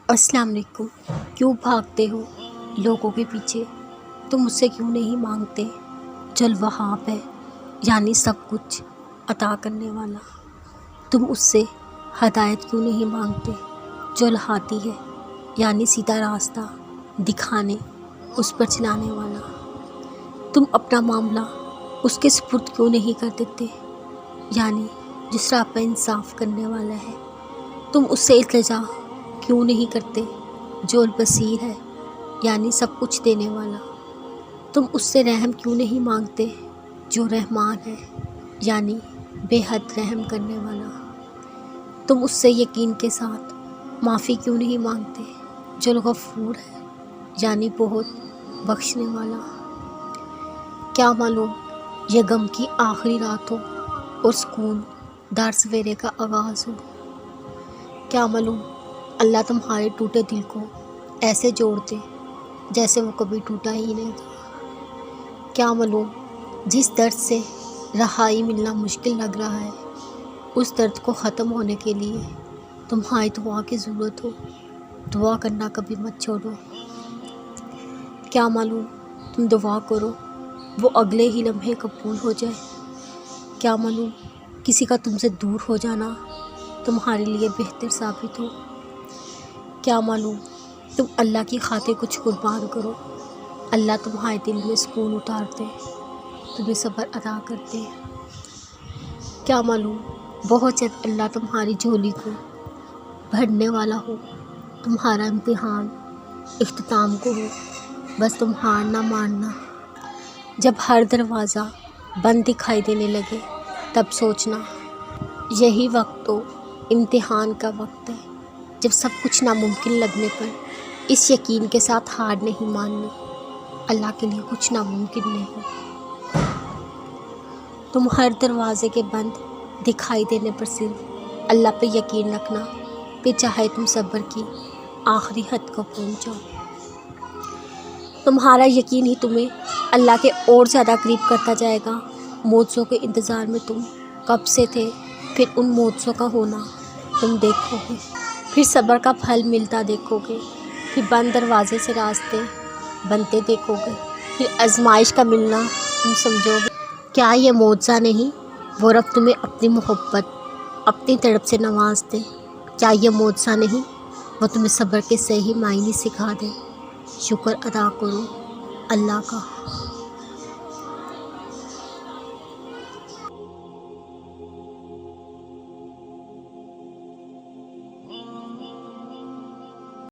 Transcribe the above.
السلام علیکم۔ کیوں بھاگتے ہو لوگوں کے پیچھے؟ تم مجھ سے کیوں نہیں مانگتے؟ جو الوہاب ہے یعنی سب کچھ عطا کرنے والا، تم اس سے ہدایت کیوں نہیں مانگتے؟ جو الہادی ہے یعنی سیدھا راستہ دکھانے، اس پر چلانے والا، تم اپنا معاملہ اس کے سپرد کیوں نہیں کر دیتے؟ یعنی جس راہ پہ انصاف کرنے والا ہے، تم اس سے التجا کیوں نہیں کرتے؟ جو البصیر ہے یعنی سب کچھ دینے والا، تم اس سے رحم کیوں نہیں مانگتے؟ جو رحمان ہے یعنی بے حد رحم کرنے والا، تم اس سے یقین کے ساتھ معافی کیوں نہیں مانگتے؟ جو الغفور ہے یعنی بہت بخشنے والا۔ کیا معلوم یہ غم کی آخری رات ہو اور سکون دار سویرے کا آغاز ہو؟ کیا معلوم اللہ تمہارے ٹوٹے دل کو ایسے جوڑ دے جیسے وہ کبھی ٹوٹا ہی نہیں تھا۔ کیا معلوم جس درد سے رہائی ملنا مشکل لگ رہا ہے، اس درد کو ختم ہونے کے لیے تمہاری دعا کی ضرورت ہو۔ دعا کرنا کبھی مت چھوڑو۔ کیا معلوم تم دعا کرو وہ اگلے ہی لمحے قبول ہو جائے۔ کیا معلوم کسی کا تم سے دور ہو جانا تمہارے لیے بہتر ثابت ہو۔ کیا معلوم تم اللہ کی خاطر کچھ قربان کرو، اللہ تمہارے دل میں سکون اتار دے، تمہیں صبر عطا کرتے۔ کیا معلوم بہت جلد اللہ تمہاری جھولی کو بھرنے والا ہو، تمہارا امتحان اختتام کو ہو، بس تم ہار نہ ماننا۔ جب ہر دروازہ بند دکھائی دینے لگے تب سوچنا یہی وقت تو امتحان کا وقت ہے۔ جب سب کچھ ناممکن لگنے پر اس یقین کے ساتھ ہار نہیں ماننی، اللہ کے لیے کچھ ناممکن نہیں۔ تم ہر دروازے کے بند دکھائی دینے پر صرف اللہ پہ یقین رکھنا، پھر چاہے تم صبر کی آخری حد کو پہنچو۔ تمہارا یقین ہی تمہیں اللہ کے اور زیادہ قریب کرتا جائے گا۔ معجزوں کے انتظار میں تم کب سے تھے، پھر ان معجزوں کا ہونا تم دیکھو گے، پھر صبر کا پھل ملتا دیکھو گے، پھر بند دروازے سے راستے بنتے دیکھو گے، پھر آزمائش کا ملنا تم سمجھو گے۔ کیا یہ معجزہ نہیں وہ رب تمہیں اپنی محبت اپنی طرف سے نواز دے؟ کیا یہ معجزہ نہیں وہ تمہیں صبر کے صحیح معنی سکھا دے؟ شکر ادا کرو اللہ کا۔